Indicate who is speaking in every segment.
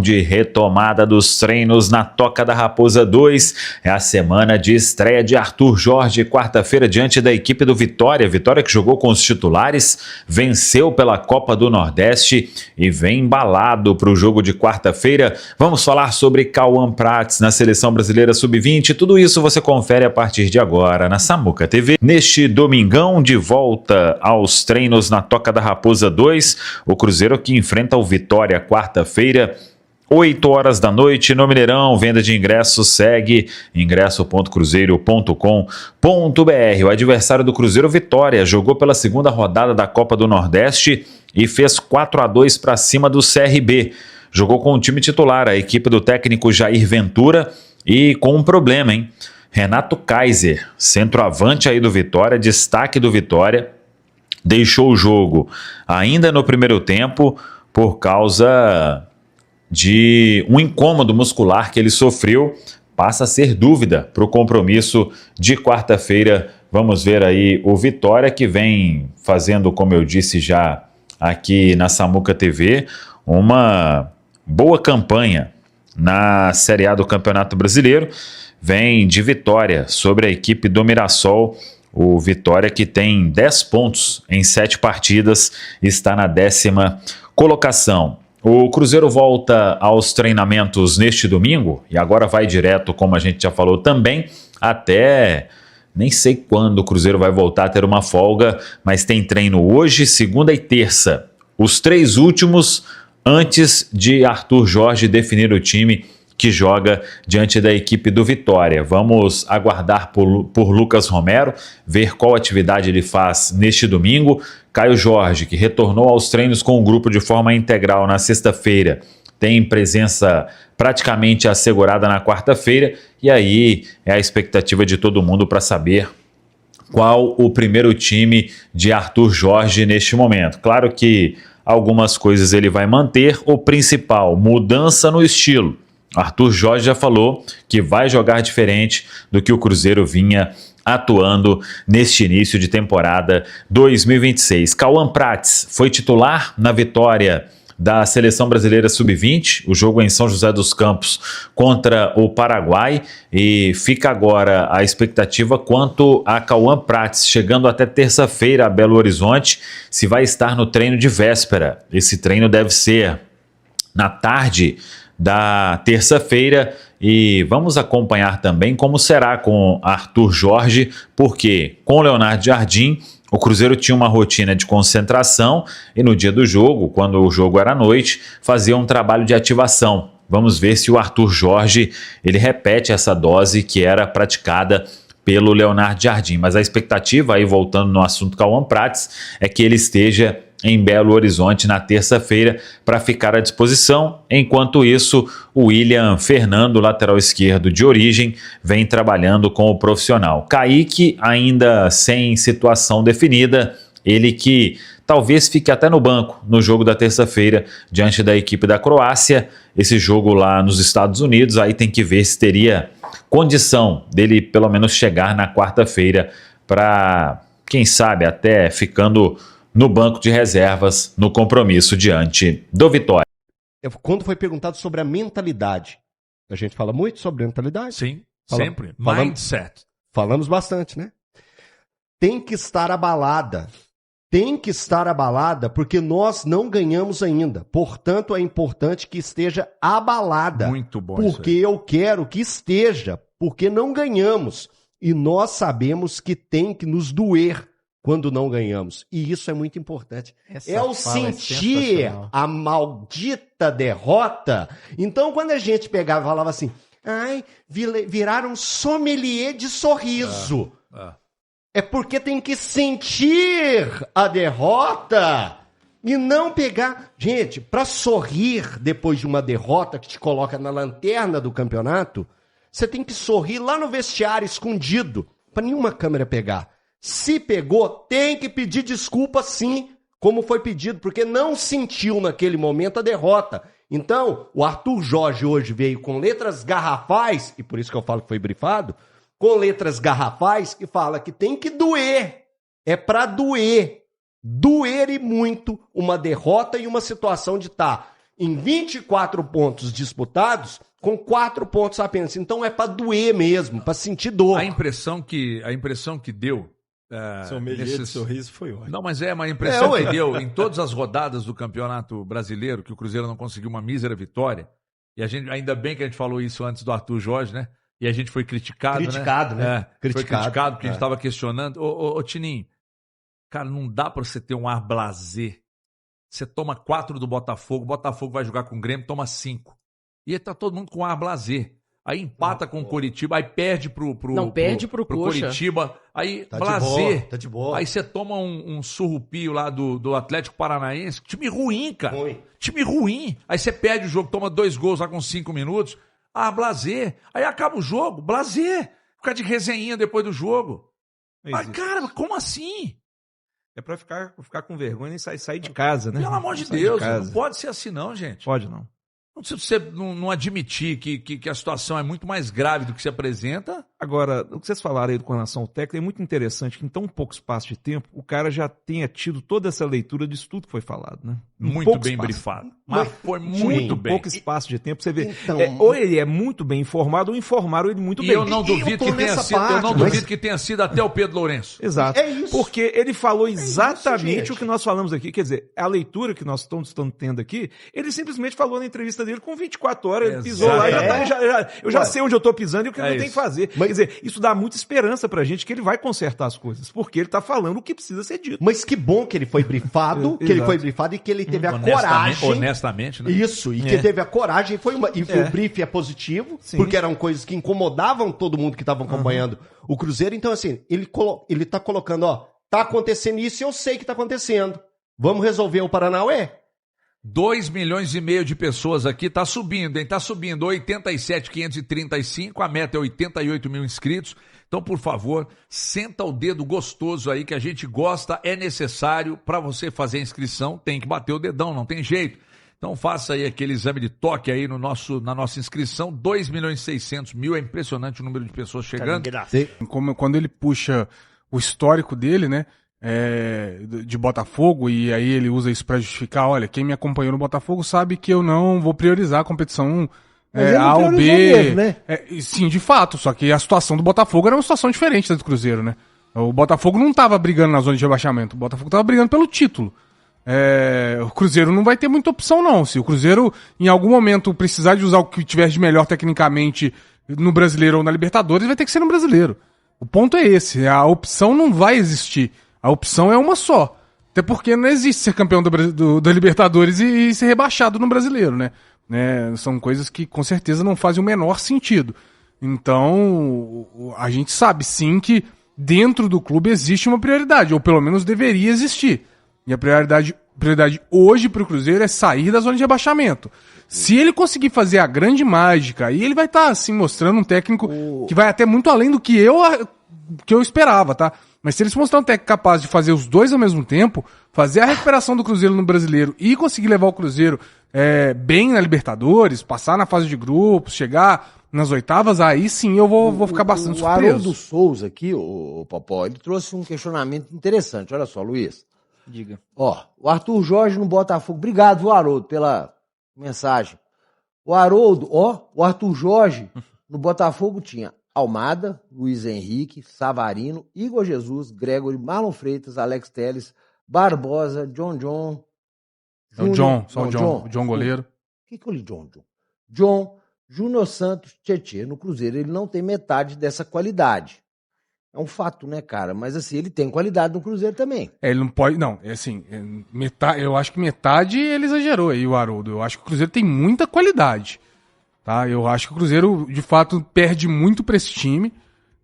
Speaker 1: De retomada dos treinos na Toca da Raposa 2, é a semana de estreia de Arthur Jorge, quarta-feira, diante da equipe do Vitória. Vitória que jogou com os titulares, venceu pela Copa do Nordeste e vem embalado para o jogo de quarta-feira. Vamos falar sobre Cauã Prats na Seleção Brasileira Sub-20. Tudo isso você confere a partir de agora na Samuca TV. Neste domingão, de volta aos treinos na Toca da Raposa 2, o Cruzeiro que enfrenta o Vitória quarta-feira, 8 horas da noite no Mineirão. Venda de ingressos segue ingresso.cruzeiro.com.br. O adversário do Cruzeiro, Vitória, jogou pela segunda rodada da Copa do Nordeste e fez 4-2 para cima do CRB. Jogou com o time titular, a equipe do técnico Jair Ventura, e com um problema, hein? Renato Kaiser, centroavante aí do Vitória, destaque do Vitória, deixou o jogo ainda no primeiro tempo por causa de um incômodo muscular que ele sofreu. Passa a ser dúvida para o compromisso de quarta-feira. Vamos ver aí o Vitória, que vem fazendo, como eu disse já aqui na Samuca TV, uma boa campanha na Série A do Campeonato Brasileiro. Vem de vitória sobre a equipe do Mirassol. O Vitória, que tem 10 pontos em 7 partidas, está na 10ª colocação. O Cruzeiro volta aos treinamentos neste domingo e agora vai direto, como a gente já falou também, até nem sei quando o Cruzeiro vai voltar a ter uma folga, mas tem treino hoje, segunda e terça. Os 3 últimos antes de Arthur Jorge definir o time que joga diante da equipe do Vitória. Vamos aguardar por Lucas Romero, ver qual atividade ele faz neste domingo. Caio Jorge, que retornou aos treinos com o grupo de forma integral na sexta-feira, tem presença praticamente assegurada na quarta-feira, e aí é a expectativa de todo mundo para saber qual o primeiro time de Arthur Jorge neste momento. Claro que algumas coisas ele vai manter, o principal, mudança no estilo. Arthur Jorge já falou que vai jogar diferente do que o Cruzeiro vinha atuando neste início de temporada 2026. Cauã Prats foi titular na vitória da Seleção Brasileira Sub-20, o jogo em São José dos Campos contra o Paraguai, e fica agora a expectativa quanto a Cauã Prats, chegando até terça-feira a Belo Horizonte, se vai estar no treino de véspera. Esse treino deve ser na tarde da terça-feira, e vamos acompanhar também como será com Arthur Jorge, porque com o Leonardo Jardim o Cruzeiro tinha uma rotina de concentração e no dia do jogo, quando o jogo era à noite, fazia um trabalho de ativação. Vamos ver se o Arthur Jorge ele repete essa dose que era praticada pelo Leonardo Jardim, mas a expectativa, aí voltando no assunto Cauã Prats, é que ele esteja em Belo Horizonte na terça-feira para ficar à disposição. Enquanto isso, o William Fernando, lateral esquerdo de origem, vem trabalhando com o profissional. Kaique ainda sem situação definida, ele que talvez fique até no banco no jogo da terça-feira diante da equipe da Croácia. Esse jogo lá nos Estados Unidos, aí tem que ver se teria condição dele pelo menos chegar na quarta-feira para, quem sabe, até ficando no banco de reservas no compromisso diante do Vitória.
Speaker 2: Quando foi perguntado sobre a mentalidade, a gente fala muito sobre mentalidade?
Speaker 3: Sim, sempre. Mindset.
Speaker 2: Falamos bastante, né? Tem que estar abalada. Tem que estar abalada porque nós não ganhamos ainda. Portanto, é importante que esteja abalada.
Speaker 3: Muito bom
Speaker 2: porque eu quero que esteja, porque não ganhamos. E nós sabemos que tem que nos doer quando não ganhamos. E isso é muito importante. É o sentir a maldita derrota. Então, quando a gente pegava e falava assim, viraram sommelier de sorriso. É porque tem que sentir a derrota e não pegar... Gente, para sorrir depois de uma derrota que te coloca na lanterna do campeonato, você tem que sorrir lá no vestiário, escondido, para nenhuma câmera pegar. Se pegou, tem que pedir desculpa sim, como foi pedido, porque não sentiu naquele momento a derrota. Então, o Arthur Jorge hoje veio com letras garrafais, e por isso que eu falo que foi brifado, com letras garrafais, e fala que tem que doer. É para doer. Doer e muito uma derrota e uma situação de estar em 24 pontos disputados, com 4 pontos apenas. Então é pra doer mesmo, pra sentir dor.
Speaker 3: A impressão que deu...
Speaker 4: Seu de sorriso foi ótimo.
Speaker 3: Não, mas uma impressão que deu em todas as rodadas do Campeonato Brasileiro, que o Cruzeiro não conseguiu uma mísera vitória, e a gente, ainda bem que a gente falou isso antes do Arthur Jorge, né? E a gente foi criticado, né? Foi criticado porque a gente estava questionando. Ô, Tininho, cara, não dá pra você ter um ar blasé. Você toma 4 do Botafogo, o Botafogo vai jogar com o Grêmio, toma 5. E aí tá todo mundo com ar blasé. Aí empata com o Coritiba, aí perde pro Coritiba, aí
Speaker 2: tá
Speaker 3: blasé.
Speaker 2: Tá de boa.
Speaker 3: Aí você toma um surrupio lá do Atlético Paranaense, time ruim, cara. Time ruim. Aí você perde o jogo, toma 2 gols lá com 5 minutos. Ah, blasé. Aí acaba o jogo, blasé. Fica de resenhinha depois do jogo. Mas, cara, como assim?
Speaker 4: É pra ficar com vergonha e sair de casa, né?
Speaker 3: Pelo amor de Deus, não pode ser assim não, gente.
Speaker 4: Pode não.
Speaker 3: Se você não admitir que a situação é muito mais grave do que se apresenta...
Speaker 4: Agora, o que vocês falaram aí com relação ao técnico é muito interessante que em tão pouco espaço de tempo o cara já tenha tido toda essa leitura disso tudo que foi falado, né?
Speaker 3: Muito bem brifado. Mas foi muito bem.
Speaker 4: Em pouco espaço de tempo, você vê. Então, ou ele é muito bem informado ou informaram ele muito bem.
Speaker 3: Eu não duvido que tenha sido até o Pedro Lourenço.
Speaker 4: Exato.
Speaker 2: É isso.
Speaker 4: Porque ele falou exatamente o que nós falamos aqui. Quer dizer, a leitura que nós estamos tendo aqui, ele simplesmente falou na entrevista dele com 24 horas, ele pisou lá e eu já sei onde eu tô pisando e o que eu tenho que fazer. Quer dizer, isso dá muita esperança pra gente que ele vai consertar as coisas, porque ele tá falando o que precisa ser dito.
Speaker 2: Mas que bom que ele foi brifado, e que ele teve a coragem.
Speaker 3: Honestamente, né?
Speaker 2: Isso, e que teve a coragem, o brief é positivo, porque eram coisas que incomodavam todo mundo que estava acompanhando o Cruzeiro. Então, assim, ele tá colocando, tá acontecendo isso e eu sei que tá acontecendo. Vamos resolver o Paranauê?
Speaker 3: 2,5 milhões de pessoas aqui, tá subindo, hein? Tá subindo, 87.535, a meta é 88 mil inscritos. Então, por favor, senta o dedo gostoso aí, que a gente gosta, é necessário para você fazer a inscrição, tem que bater o dedão, não tem jeito. Então faça aí aquele exame de toque aí na nossa inscrição, 2.600.000, é impressionante o número de pessoas chegando.
Speaker 5: Quando ele puxa o histórico dele, né? De Botafogo, e aí ele usa isso pra justificar, olha, quem me acompanhou no Botafogo sabe que eu não vou priorizar a competição A ou B. Mesmo, né? Sim, de fato, só que a situação do Botafogo era uma situação diferente da do Cruzeiro, né? O Botafogo não tava brigando na zona de rebaixamento, o Botafogo tava brigando pelo título. O Cruzeiro não vai ter muita opção não, se o Cruzeiro em algum momento precisar de usar o que tiver de melhor tecnicamente no Brasileiro ou na Libertadores, vai ter que ser no Brasileiro. O ponto é esse, a opção não vai existir. A opção é uma só. Até porque não existe ser campeão da Libertadores e ser rebaixado no Brasileiro, né? São coisas que com certeza não fazem o menor sentido. Então, a gente sabe sim que dentro do clube existe uma prioridade, ou pelo menos deveria existir. E a prioridade hoje para o Cruzeiro é sair da zona de rebaixamento. Se ele conseguir fazer a grande mágica, aí ele vai estar assim mostrando um técnico que vai até muito além do que eu esperava, tá? Mas se eles mostrarem um técnico capaz de fazer os dois ao mesmo tempo, fazer a recuperação do Cruzeiro no Brasileiro e conseguir levar o Cruzeiro bem na Libertadores, passar na fase de grupos, chegar nas oitavas, aí sim eu vou ficar bastante surpreso.
Speaker 6: O Haroldo Souza aqui, o Popó, ele trouxe um questionamento interessante. Olha só, Luiz.
Speaker 7: Diga.
Speaker 6: O Arthur Jorge no Botafogo. Obrigado, viu, Haroldo, pela mensagem. O Arthur Jorge no Botafogo tinha Almada, Luiz Henrique, Savarino, Igor Jesus, Gregory, Marlon Freitas, Alex Telles, Barbosa, John.
Speaker 5: O John goleiro.
Speaker 6: O que eu li, John? John, Júnior Santos, Tietê. No Cruzeiro ele não tem metade dessa qualidade. É um fato, né, cara? Mas assim, ele tem qualidade no Cruzeiro também.
Speaker 5: Ele não pode, não, metade, eu acho que metade ele exagerou aí, o Haroldo. Eu acho que o Cruzeiro tem muita qualidade. Tá? Eu acho que o Cruzeiro, de fato, perde muito para esse time,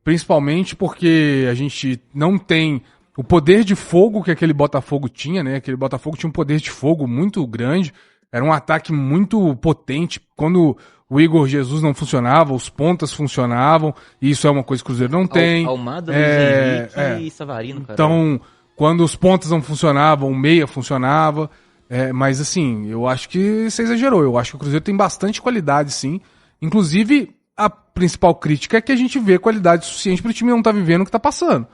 Speaker 5: principalmente porque a gente não tem o poder de fogo que aquele Botafogo tinha, né? Aquele Botafogo tinha um poder de fogo muito grande, era um ataque muito potente. Quando o Igor Jesus não funcionava, os pontas funcionavam, e isso é uma coisa que o Cruzeiro não tem.
Speaker 7: Almada, Luiz Henrique e Savarino, cara.
Speaker 5: Então, quando os pontas não funcionavam, o meia funcionava. Mas assim, eu acho que você exagerou. Eu acho que o Cruzeiro tem bastante qualidade, sim. Inclusive, a principal crítica é que a gente vê qualidade suficiente para o time não estar vivendo o que está passando.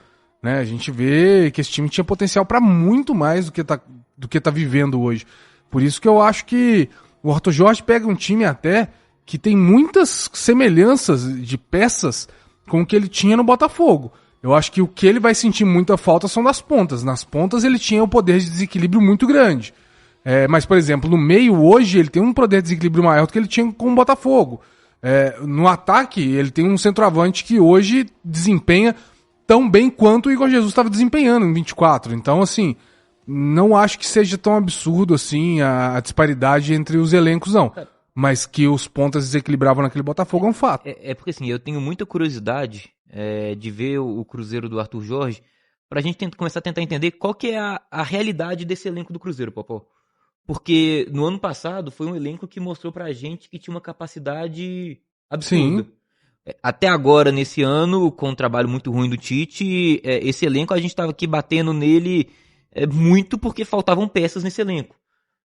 Speaker 5: Né? A gente vê que esse time tinha potencial para muito mais do que tá vivendo hoje. Por isso que eu acho que O Arthur Jorge pega um time até que tem muitas semelhanças de peças com o que ele tinha no Botafogo. Eu acho que o que ele vai sentir muita falta são das pontas. Nas pontas ele tinha um poder de desequilíbrio muito grande. Mas, por exemplo, no meio hoje ele tem um poder de desequilíbrio maior do que ele tinha com o Botafogo. No ataque ele tem um centroavante que hoje desempenha tão bem quanto o Igor Jesus estava desempenhando em 24. Então, assim, não acho que seja tão absurdo assim a disparidade entre os elencos, não. Mas que os pontas desequilibravam naquele Botafogo é um fato.
Speaker 7: Porque, assim, eu tenho muita curiosidade de ver o Cruzeiro do Arthur Jorge pra gente começar a tentar entender qual que é a realidade desse elenco do Cruzeiro, Popó. Porque no ano passado foi um elenco que mostrou pra gente que tinha uma capacidade absurda. Sim. Até agora, nesse ano, com um trabalho muito ruim do Tite, esse elenco a gente estava aqui batendo nele muito porque faltavam peças nesse elenco.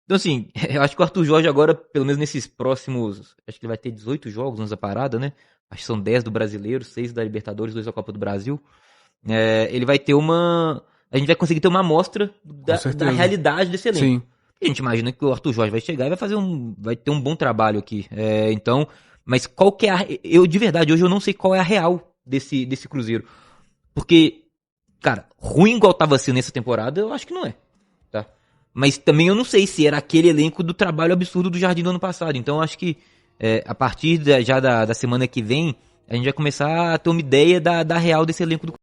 Speaker 7: Então, assim, eu acho que o Arthur Jorge agora, pelo menos nesses próximos, acho que ele vai ter 18 jogos nessa parada, né? Acho que são 10 do Brasileiro, 6 da Libertadores, 2 da Copa do Brasil. Ele vai ter a gente vai conseguir ter uma amostra da realidade desse elenco. Sim. A gente imagina que o Arthur Jorge vai chegar e vai ter um bom trabalho aqui. Então, mas qual que é eu de verdade, hoje eu não sei qual é a real desse Cruzeiro. Porque, cara, ruim igual tava sendo nessa temporada, eu acho que não é. Tá? Mas também eu não sei se era aquele elenco do trabalho absurdo do Jardim do ano passado. Então, eu acho que a partir já da semana que vem, a gente vai começar a ter uma ideia da real desse elenco do